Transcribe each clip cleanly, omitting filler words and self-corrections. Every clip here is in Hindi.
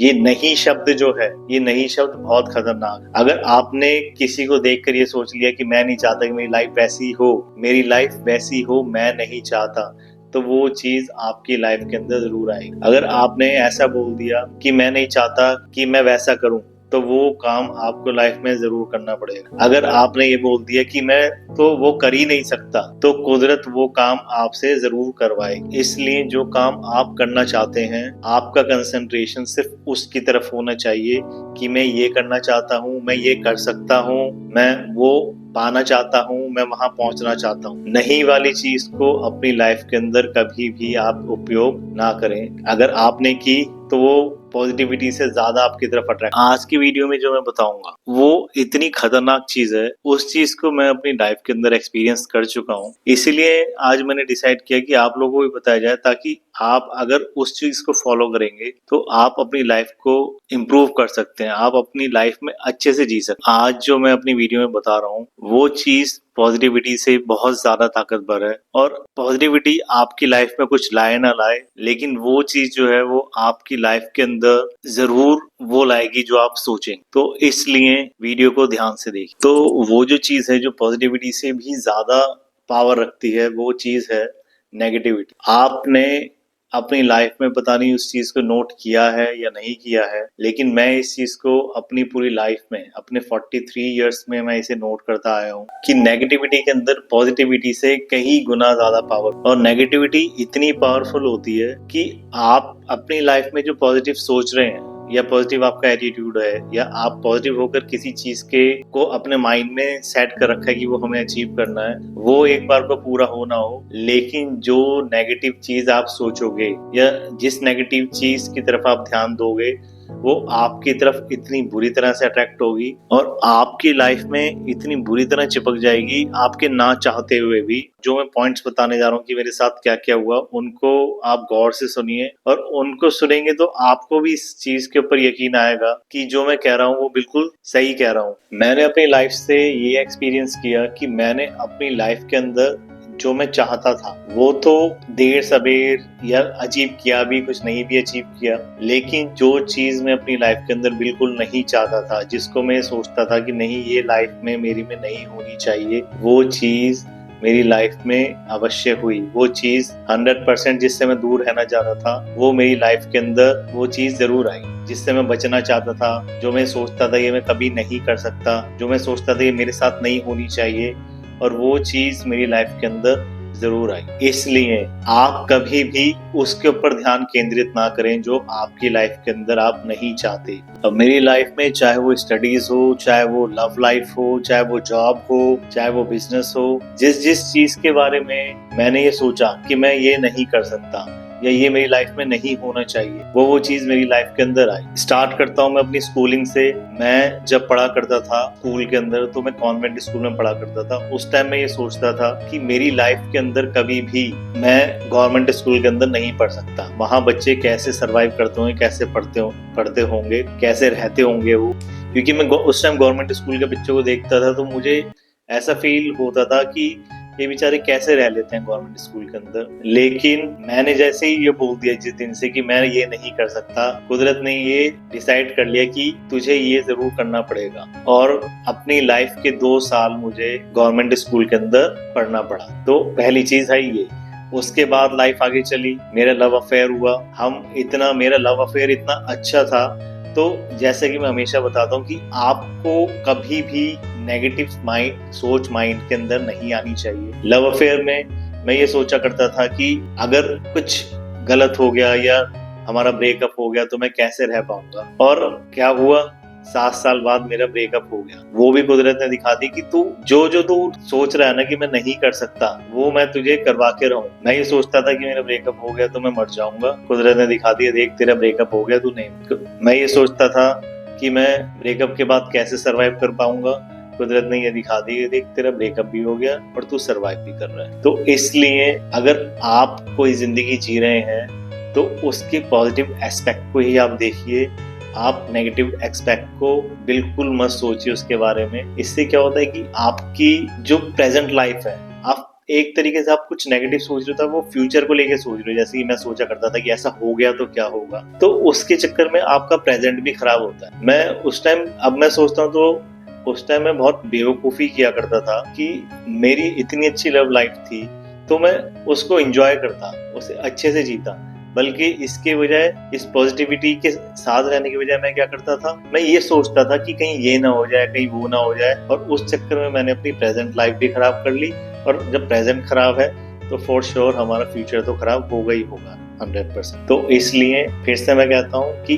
ये नहीं शब्द जो है, ये नहीं शब्द बहुत खतरनाक है। अगर आपने किसी को देखकर ये सोच लिया कि मैं नहीं चाहता कि मेरी लाइफ वैसी हो, मेरी लाइफ वैसी हो, मैं नहीं चाहता, तो वो चीज आपकी लाइफ के अंदर जरूर आएगी। अगर आपने ऐसा बोल दिया कि मैं नहीं चाहता कि मैं वैसा करूं, तो वो काम आपको लाइफ में जरूर करना पड़ेगा। अगर आपने ये बोल दिया कि मैं तो वो कर ही नहीं सकता, तो कुदरत वो काम आपसे जरूर करवाएगी। इसलिए जो काम आप करना चाहते हैं, आपका कंसंट्रेशन सिर्फ उसकी तरफ होना चाहिए कि मैं ये करना चाहता हूँ, मैं ये कर सकता हूँ, मैं वो पाना चाहता हूँ, मैं वहां पहुंचना चाहता हूँ। नहीं वाली चीज को अपनी लाइफ के अंदर कभी भी आप उपयोग ना करें। अगर आपने की तो वो पॉजिटिविटी से ज्यादा आपकी तरफ अट्रैक्ट। आज की वीडियो में जो मैं बताऊंगा वो इतनी खतरनाक चीज है, उस चीज को मैं अपनी लाइफ के अंदर एक्सपीरियंस कर चुका हूँ। इसीलिए आज मैंने डिसाइड किया कि आप लोगों को भी बताया जाए, ताकि आप अगर उस चीज को फॉलो करेंगे तो आप अपनी लाइफ को इम्प्रूव कर सकते हैं, आप अपनी लाइफ में अच्छे से जी सकते हैं। आज जो मैं अपनी वीडियो में बता रहा हूँ वो चीज पॉजिटिविटी से बहुत ज्यादा ताकतवर है। और पॉजिटिविटी आपकी लाइफ में कुछ लाए ना लाए, लेकिन वो चीज जो है वो आपकी लाइफ के अंदर जरूर वो लाएगी जो आप सोचेंगे। तो इसलिए वीडियो को ध्यान से देखिए। तो वो जो चीज है जो पॉजिटिविटी से भी ज्यादा पावर रखती है, वो चीज है नेगेटिविटी। आपने अपनी लाइफ में पता नहीं उस चीज को नोट किया है या नहीं किया है, लेकिन मैं इस चीज को अपनी पूरी लाइफ में, अपने 43 इयर्स में मैं इसे नोट करता आया हूँ कि नेगेटिविटी के अंदर पॉजिटिविटी से कई गुना ज्यादा पावर। और नेगेटिविटी इतनी पावरफुल होती है कि आप अपनी लाइफ में जो पॉजिटिव सोच रहे हैं या पॉजिटिव आपका एटीट्यूड है, या आप पॉजिटिव होकर किसी चीज के को अपने माइंड में सेट कर रखा है कि वो हमें अचीव करना है, वो एक बार को पूरा हो ना हो, लेकिन जो नेगेटिव चीज आप सोचोगे या जिस नेगेटिव चीज की तरफ आप ध्यान दोगे, वो आपकी तरफ इतनी बुरी तरह से अट्रैक्ट होगी और आपकी लाइफ में इतनी बुरी तरह चिपक जाएगी, आपके ना चाहते हुए भी। जो मैं पॉइंट्स बताने जा रहा हूँ कि मेरे साथ क्या क्या हुआ, उनको आप गौर से सुनिए, और उनको सुनेंगे तो आपको भी इस चीज के ऊपर यकीन आएगा कि जो मैं कह रहा हूँ वो बिल्कुल सही कह रहा हूँ। मैंने अपनी लाइफ से ये एक्सपीरियंस किया कि मैंने अपनी लाइफ के अंदर जो मैं चाहता था वो तो देर सबेर या अचीव किया भी, कुछ नहीं भी अचीव किया, लेकिन जो चीज मैं अपनी लाइफ के अंदर बिल्कुल नहीं चाहता था, जिसको मैं सोचता था कि नहीं ये लाइफ में मेरी में नहीं होनी चाहिए, वो चीज मेरी लाइफ में अवश्य हुई। वो चीज 100% जिससे मैं दूर रहना चाहता था, वो मेरी लाइफ के अंदर वो चीज जरूर आई। जिससे मैं बचना चाहता था, जो मैं सोचता था ये मैं कभी नहीं कर सकता, जो मैं सोचता था ये मेरे साथ नहीं होनी चाहिए, और वो चीज मेरी लाइफ के अंदर जरूर आई। इसलिए आप कभी भी उसके ऊपर ध्यान केंद्रित ना करें जो आपकी लाइफ के अंदर आप नहीं चाहते। अब मेरी लाइफ में चाहे वो स्टडीज हो, चाहे वो लव लाइफ हो, चाहे वो जॉब हो, चाहे वो बिजनेस हो, जिस जिस चीज के बारे में मैंने ये सोचा कि मैं ये नहीं कर सकता या ये मेरी लाइफ में नहीं होना चाहिए, वो चीज मेरी लाइफ के अंदर आई। स्टार्ट करता हूँ मैं अपनी स्कूलिंग से। मैं जब पढ़ा करता था स्कूल के अंदर, तो मैं कॉन्वेंट स्कूल में पढ़ा करता था। उस टाइम मैं ये सोचता था कि मेरी लाइफ के अंदर कभी भी मैं गवर्नमेंट स्कूल के अंदर नहीं पढ़ सकता। वहाँ बच्चे कैसे सर्वाइव करते होंगे, कैसे पढ़ते होंगे, कैसे रहते होंगे वो, क्योंकि मैं उस टाइम गवर्नमेंट स्कूल के बच्चों को देखता था तो मुझे ऐसा फील होता था कि ये बेचारे कैसे रह लेते हैं गवर्नमेंट स्कूल के अंदर। लेकिन मैंने जैसे ही ये बोल दिया जिस दिन से कि मैं ये नहीं कर सकता, कुदरत ने ये डिसाइड कर लिया कि तुझे ये जरूर करना पड़ेगा। और अपनी लाइफ के 2 साल मुझे गवर्नमेंट स्कूल के अंदर पढ़ना पड़ा। तो पहली चीज है ये। उसके बाद लाइफ आगे चली, मेरा लव अफेयर हुआ। मेरा लव अफेयर इतना अच्छा था। तो जैसे कि मैं हमेशा बताता हूँ कि आपको कभी भी नेगेटिव सोच माइंड के अंदर नहीं आनी चाहिए। लव अफेयर में मैं ये सोचा करता था कि अगर कुछ गलत हो गया या हमारा ब्रेकअप हो गया तो मैं कैसे रह पाऊंगा। और क्या हुआ, 7 साल बाद मेरा ब्रेकअप हो गया। वो भी कुदरत ने दिखा दी कि तू जो तू सोच रहा है ना कि मैं नहीं कर सकता, वो मैं तुझे करवा के रहूं। मैं ये सोचता था कि मेरा ब्रेकअप हो गया तो मैं मर जाऊंगा। कुदरत ने दिखा दिया, देख तेरा ब्रेकअप हो गया, तू नहीं। मैं ये सोचता था कि मैं ब्रेकअप के बाद कैसे सर्वाइव कर पाऊंगा। कुदरत ने ये दिखा दी, देख तेरा ब्रेकअप भी हो गया और तू सर्वाइव भी कर रहा है। तो इसलिए अगर आप कोई जिंदगी जी रहे हैं तो उसके पॉजिटिव एस्पेक्ट को ही आप देखिए। आप नेगेटिव एस्पेक्ट को बिल्कुल मत सोचिए उसके बारे में। इससे क्या होता है कि आपकी जो प्रेजेंट लाइफ है, आप एक तरीके से आप कुछ नेगेटिव सोच रहे हो तो वो फ्यूचर को लेके सोच रहे हो, जैसे कि मैं सोचा करता था कि ऐसा हो गया तो क्या होगा, तो उसके चक्कर में आपका प्रेजेंट भी खराब होता है। मैं उस टाइम, अब मैं सोचता हूँ तो उस टाइम मैं बहुत बेवकूफ़ी किया करता था कि मेरी इतनी अच्छी लव लाइफ थी तो मैं उसको एंजॉय करता, उसे अच्छे से जीता, बल्कि इसके बजाय, इस पॉजिटिविटी के साथ रहने के बजाय मैं क्या करता था, मैं ये सोचता था कि कहीं ये ना हो जाए, कहीं वो ना हो जाए, और उस चक्कर में मैंने अपनी प्रेजेंट लाइफ भी खराब कर ली। और जब प्रेजेंट खराब है तो फॉर श्योर हमारा फ्यूचर तो खराब होगा ही होगा 100%। तो इसलिए फिर से मैं कहता हूँ कि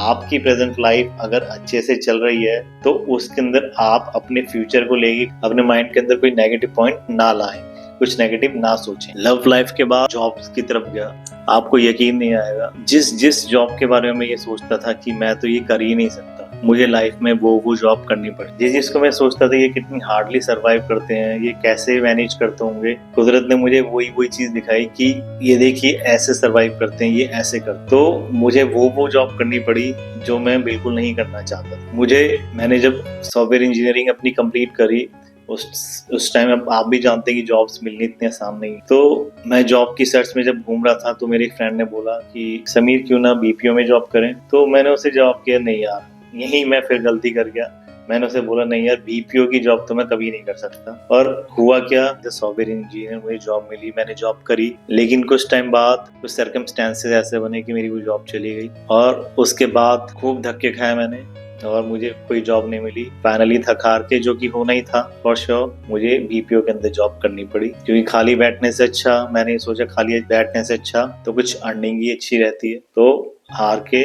आपकी प्रेजेंट लाइफ अगर अच्छे से चल रही है तो उसके अंदर आप अपने फ्यूचर को लेके अपने माइंड के अंदर कोई नेगेटिव पॉइंट ना लाएं, कुछ नेगेटिव ना सोचें। लव लाइफ के बाद जॉब की तरफ गया, आपको यकीन नहीं आएगा, जिस जॉब के बारे में ये सोचता था कि मैं तो ये कर ही नहीं सकता, मुझे लाइफ में वो जॉब करनी पड़ी, जिसको मैं सोचता था ये कितनी हार्डली सरवाइव करते हैं, ये कैसे मैनेज करते होंगे, कुदरत ने मुझे वही चीज दिखाई कि ये देखिए ऐसे सरवाइव करते हैं, ये ऐसे करते। तो मुझे वो जॉब करनी पड़ी जो मैं बिल्कुल नहीं करना चाहता। मैंने जब सॉफ्टवेयर इंजीनियरिंग अपनी कंप्लीट करी, उस टाइम अब आप भी जानते हैं कि जॉब्स मिलनी इतनी आसान नहीं। तो मैं जॉब की सर्च में जब घूम रहा था तो मेरे एक फ्रेंड ने बोला कि समीर क्यों ना बीपीओ में जॉब करें। तो मैंने उसे जवाब किया नहीं यार, यही मैं फिर गलती कर गया। मैंने उसे बोला नहीं यार, बीपीओ की जॉब तो मैं कभी नहीं कर सकता। और हुआ क्या, जब सॉफ्टवेयर इंजीनियर मुझे जॉब मिली, मैंने जॉब करी, लेकिन कुछ टाइम बाद कुछ सर्कमस्टेंसेस ऐसे बने कि मेरी वो जॉब चली गई, और उसके बाद खूब धक्के खाए मैंने और मुझे कोई जॉब नहीं मिली। फाइनली थक हार के, जो कि होना ही था फॉर श्योर, मुझे बीपीओ के अंदर जॉब करनी पड़ी, क्योंकि खाली बैठने से अच्छा, मैंने सोचा खाली बैठने से अच्छा तो कुछ अर्निंग ही अच्छी रहती है। तो हार के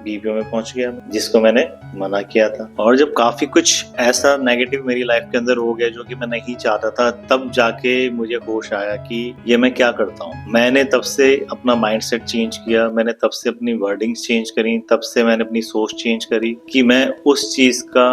बीपीओ में पहुंच गया, जिसको मैंने मना किया था। और जब काफी कुछ ऐसा नेगेटिव मेरी लाइफ के अंदर हो गया जो कि मैं नहीं चाहता था, तब जाके मुझे होश आया कि ये मैं क्या करता हूँ। मैंने तब से अपना माइंडसेट चेंज किया, मैंने तब से अपनी वर्डिंग्स चेंज करी, तब से मैंने अपनी सोच चेंज करी कि मैं उस चीज का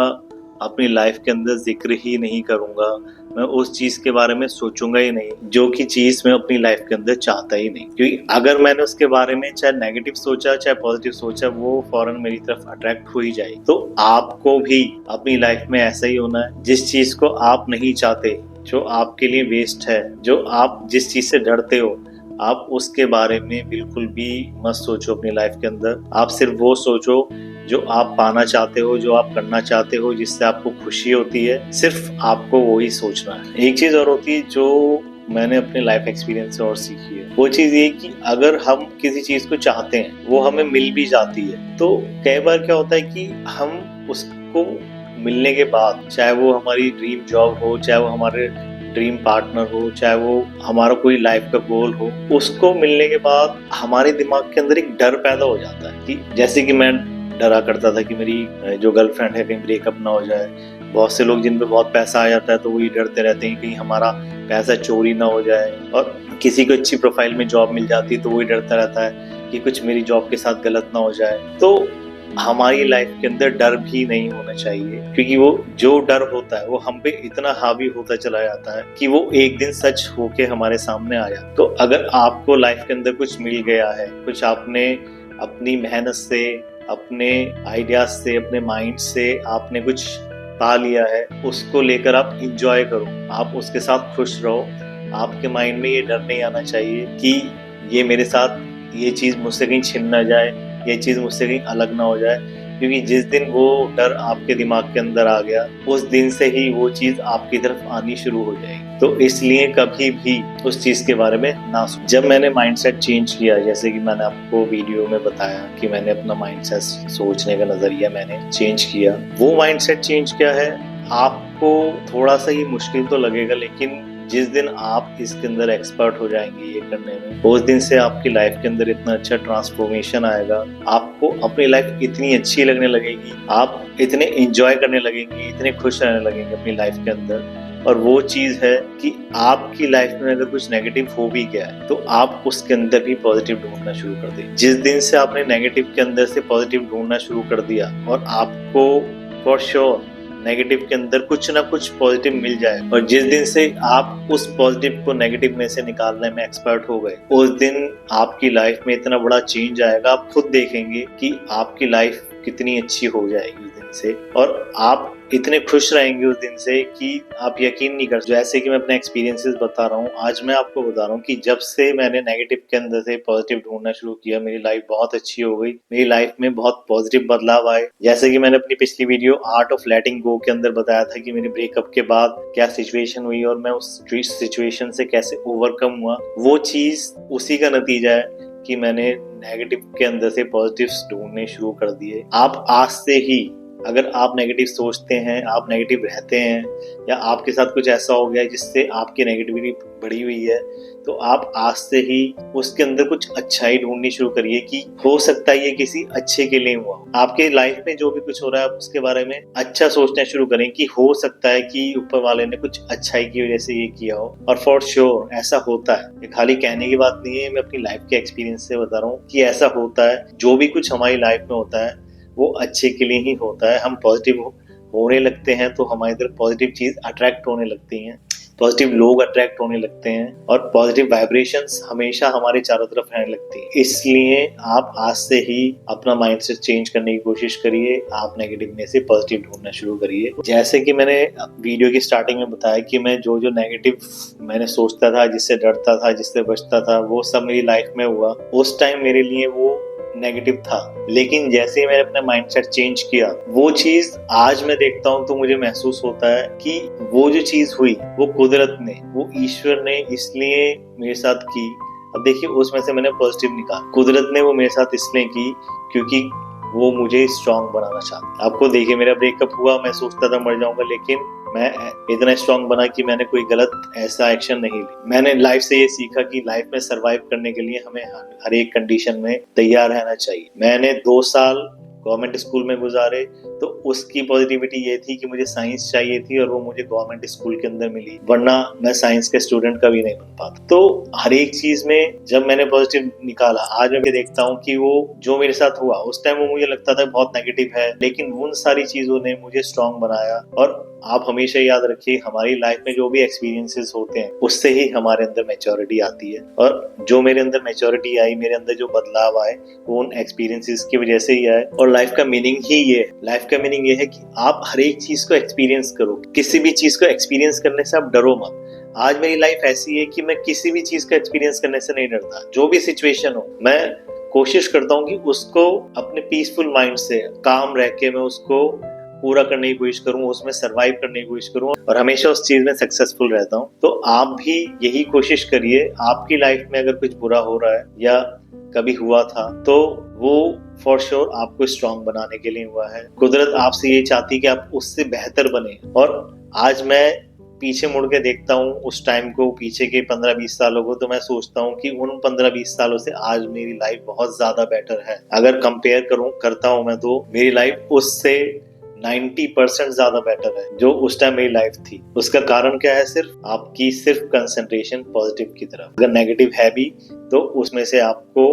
अपनी लाइफ के अंदर जिक्र ही नहीं करूंगा, मैं उस चीज के बारे में सोचूंगा ही नहीं जो कि चीज मैं अपनी लाइफ के अंदर चाहता ही नहीं। क्योंकि अगर मैंने उसके बारे में चाहे नेगेटिव सोचा चाहे पॉजिटिव सोचा, वो फौरन मेरी तरफ अट्रैक्ट हो ही जाएगी। तो आपको भी अपनी लाइफ में ऐसा ही होना है, जिस चीज को आप नहीं चाहते, जो आपके लिए वेस्ट है, जो आप जिस चीज से डरते हो, आप उसके बारे में बिल्कुल भी मत सोचो अपनी लाइफ के अंदर। आप सिर्फ वो सोचो जो आप पाना चाहते हो, जो आप करना चाहते हो, जिससे आपको खुशी होती है, सिर्फ आपको वो ही सोचना है। एक चीज और होती है जो मैंने अपने लाइफ एक्सपीरियंस से और सीखी है, वो चीज ये कि अगर हम किसी चीज को चाहते हैं, वो हमें मिल भी जाती है, तो कई बार क्या होता है कि हम उसको मिलने के बाद, चाहे वो हमारी ड्रीम जॉब हो, चाहे वो हमारे ड्रीम पार्टनर हो, चाहे वो हमारा कोई लाइफ का गोल हो, उसको मिलने के बाद हमारे दिमाग के अंदर एक डर पैदा हो जाता है कि जैसे कि मैं डरा करता था कि मेरी जो गर्लफ्रेंड है कहीं ब्रेकअप ना हो जाए। बहुत से लोग जिन पे बहुत पैसा आ जाता है तो वही डरते रहते हैं कहीं हमारा पैसा चोरी ना हो जाए, और किसी को अच्छी प्रोफाइल में जॉब मिल जाती है तो वही डरता रहता है कि कुछ मेरी जॉब के साथ गलत ना हो जाए। तो हमारी लाइफ के अंदर डर भी नहीं होना चाहिए, क्योंकि वो जो डर होता है वो हम पे इतना हावी होता चला जाता है कि वो एक दिन सच होके हमारे सामने आया। तो अगर आपको लाइफ के अंदर कुछ मिल गया है, कुछ आपने अपनी मेहनत से, अपने आइडियाज से, अपने माइंड से आपने कुछ पा लिया है, उसको लेकर आप इंजॉय करो, आप उसके साथ खुश रहो। आपके माइंड में ये डर नहीं आना चाहिए कि ये मेरे साथ, ये चीज मुझसे कहीं छिन ना जाए, ये चीज मुझसे कहीं अलग ना हो जाए, क्योंकि जिस दिन वो डर आपके दिमाग के अंदर आ गया, उस दिन से ही वो चीज आपकी तरफ आनी शुरू हो जाएगी। तो इसलिए कभी भी उस चीज के बारे में ना सोचो। जब मैंने माइंडसेट चेंज किया, जैसे कि मैंने आपको वीडियो में बताया कि मैंने अपना माइंडसेट, सोचने का नजरिया मैंने चेंज किया, वो माइंडसेट चेंज किया है। आपको थोड़ा सा ही मुश्किल तो लगेगा, लेकिन जिस दिन आप इसके अंदर एक्सपर्ट हो जाएंगे ये करने में, उस दिन से आपकी लाइफ के अंदर इतना अच्छा ट्रांसफॉर्मेशन आएगा, आपको अपनी लाइफ इतनी अच्छी लगने लगेगी, आप इतने एंजॉय करने लगेंगे, इतने खुश रहने लगेंगे अपनी लाइफ के अंदर। और वो चीज है कि आपकी लाइफ में अगर कुछ नेगेटिव हो भी गया है तो आप उसके अंदर भी पॉजिटिव ढूंढना शुरू कर दें। जिस दिन से आपने नेगेटिव के अंदर से पॉजिटिव ढूंढना शुरू कर दिया, और आपको फॉर श्योर नेगेटिव के अंदर कुछ ना कुछ पॉजिटिव मिल जाए, और जिस दिन से आप उस पॉजिटिव को नेगेटिव में से निकालने में एक्सपर्ट हो गए, उस दिन आपकी लाइफ में इतना बड़ा चेंज आएगा, आप खुद देखेंगे कि आपकी लाइफ कितनी अच्छी हो जाएगी। से, और आप इतने खुश रहेंगे उस दिन से कि आप यकीन नहीं कर सकते। जैसे कि मैं अपने एक्सपीरियंसेस बता रहा हूँ, आज मैं आपको बता रहा हूँ कि जब से मैंने नेगेटिव के अंदर से पॉजिटिव ढूंढना शुरू किया, मेरी लाइफ बहुत अच्छी हो गई। मेरी लाइफ में बहुत पॉजिटिव बदलाव आए। जैसे कि मैंने अपनी पिछली वीडियो आर्ट ऑफ लेटिंग गो के अंदर बताया था कि मेरे ब्रेकअप के बाद क्या सिचुएशन हुई और मैं उस सिचुएशन से कैसे ओवरकम हुआ। वो चीज उसी का नतीजा है कि मैंने नेगेटिव के अंदर से पॉजिटिव्स ढूंढने शुरू कर दिए। आप आज से ही, अगर आप नेगेटिव सोचते हैं, आप नेगेटिव रहते हैं, या आपके साथ कुछ ऐसा हो गया जिससे आपकी नेगेटिविटी बढ़ी हुई है, तो आप आज से ही उसके अंदर कुछ अच्छाई ढूंढनी शुरू करिए कि हो सकता है ये किसी अच्छे के लिए हुआ। आपके लाइफ में जो भी कुछ हो रहा है, आप उसके बारे में अच्छा सोचना शुरू करें कि हो सकता है कि ऊपर वाले ने कुछ अच्छाई की वजह से ये किया हो। और फॉर श्योर ऐसा होता है, ये खाली कहने की बात नहीं है, मैं अपनी लाइफ के एक्सपीरियंस से बता रहा हूँ कि ऐसा होता है। जो भी कुछ हमारी लाइफ में होता है वो अच्छे के लिए ही होता है। हम पॉजिटिव होने लगते हैं तो हमारी तरफ पॉजिटिव चीज अट्रैक्ट होने लगती हैं, पॉजिटिव लोग अट्रैक्ट होने लगते हैं, और पॉजिटिव वाइब्रेशंस हमेशा हमारे चारों तरफ रहने लगती हैं। इसलिए आप आज से ही अपना माइंडसेट चेंज करने की कोशिश करिए। आप नेगेटिव में से पॉजिटिव ढूंढना शुरू करिए। जैसे कि मैंने वीडियो की स्टार्टिंग में बताया कि मैं जो नेगेटिव मैंने सोचता था, जिससे डरता था, जिससे बचता था, वो सब मेरी लाइफ में हुआ। उस टाइम मेरे लिए वो नेगेटिव था, लेकिन जैसे ही मैंने अपना माइंडसेट चेंज किया, वो चीज आज मैं देखता हूँ तो मुझे महसूस होता है कि वो जो चीज हुई वो कुदरत ने, वो ईश्वर ने इसलिए मेरे साथ की। अब देखिए, उसमें से मैंने पॉजिटिव निकाला। कुदरत ने वो मेरे साथ इसलिए की क्योंकि वो मुझे स्ट्रांग बनाना चाहता। आपको देखिए, मेरा ब्रेकअप हुआ, मैं सोचता था मर जाऊंगा, लेकिन मैं इतना स्ट्रांग बना कि मैंने कोई गलत ऐसा एक्शन नहीं ली। मैंने लाइफ से ये सीखा कि लाइफ में सरवाइव करने के लिए हमें हर एक कंडीशन में तैयार रहना चाहिए। मैंने 2 साल गवर्नमेंट स्कूल में गुजारे, तो उसकी पॉजिटिविटी ये थी कि मुझे साइंस चाहिए थी और वो मुझे गवर्नमेंट स्कूल के अंदर मिली, वरना मैं साइंस के स्टूडेंट का भी नहीं बन पाता। तो हर एक चीज में जब मैंने पॉजिटिव निकाला, आज मैं देखता हूँ कि वो जो मेरे साथ हुआ उस टाइम वो मुझे लगता था बहुत नेगेटिव है, लेकिन उन सारी चीजों ने मुझे स्ट्रांग बनाया। और आप हमेशा याद रखिए, हमारी लाइफ में जो भी एक्सपीरियंसेस होते हैं उससे ही हमारे अंदर मैच्योरिटी आती है, और जो मेरे अंदर मैच्योरिटी आई, मेरे अंदर जो बदलाव आए, वो उन एक्सपीरियंसेस की वजह से ही आए। और लाइफ का मीनिंग ही ये है, लाइफ का मीनिंग ये है कि आप हर एक चीज को एक्सपीरियंस करो। किसी भी चीज को एक्सपीरियंस करने से आप डरो मत। आज मेरी लाइफ ऐसी है कि मैं किसी भी चीज को एक्सपीरियंस करने से नहीं डरता। जो भी सिचुएशन हो, मैं कोशिश करता हूँ कि उसको अपने पीसफुल माइंड से, काम रह के मैं उसको पूरा करने की कोशिश करूँ, उसमें सरवाइव करने की कोशिश करूँ, और हमेशा उस चीज में सक्सेसफुल रहता हूँ। तो आप भी यही कोशिश करिए। आपकी लाइफ में अगर कुछ बुरा हो रहा है या कभी हुआ था, तो वो फॉर श्योर आपको स्ट्रांग बनाने के लिए हुआ है। कुदरत आपसे ये चाहती कि आप उससे बेहतर बने। और आज मैं पीछे मुड़ के देखता हूँ उस टाइम को, पीछे के 15-20 सालों को, तो मैं सोचता हूँ कि उन 15-20 सालों से आज मेरी लाइफ बहुत ज्यादा बेटर है। अगर कंपेयर करता हूँ मैं, तो मेरी लाइफ उससे 90% ज्यादा बेटर है जो उस टाइम मेरी लाइफ थी। उसका कारण क्या है? सिर्फ कंसंट्रेशन पॉजिटिव की तरफ। अगर नेगेटिव है भी तो उसमें से आपको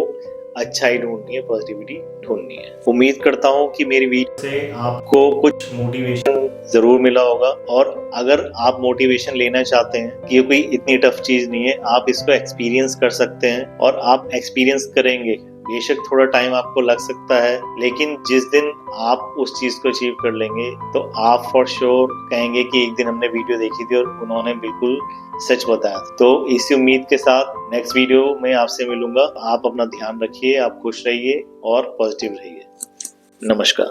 अच्छाई ढूंढनी है, पॉजिटिविटी ढूंढनी है। उम्मीद करता हूँ कि मेरी वीडियो से आपको कुछ मोटिवेशन जरूर मिला होगा, और अगर आप मोटिवेशन लेना चाहते हैं कि ये कोई इतनी टफ चीज नहीं है, आप इसको एक्सपीरियंस कर सकते हैं, और आप एक्सपीरियंस करेंगे। बेशक थोड़ा टाइम आपको लग सकता है, लेकिन जिस दिन आप उस चीज को अचीव कर लेंगे तो आप फॉर श्योर कहेंगे कि एक दिन हमने वीडियो देखी थी और उन्होंने बिल्कुल सच बताया। तो इसी उम्मीद के साथ नेक्स्ट वीडियो में आपसे मिलूंगा। आप अपना ध्यान रखिए, आप खुश रहिए और पॉजिटिव रहिए। नमस्कार।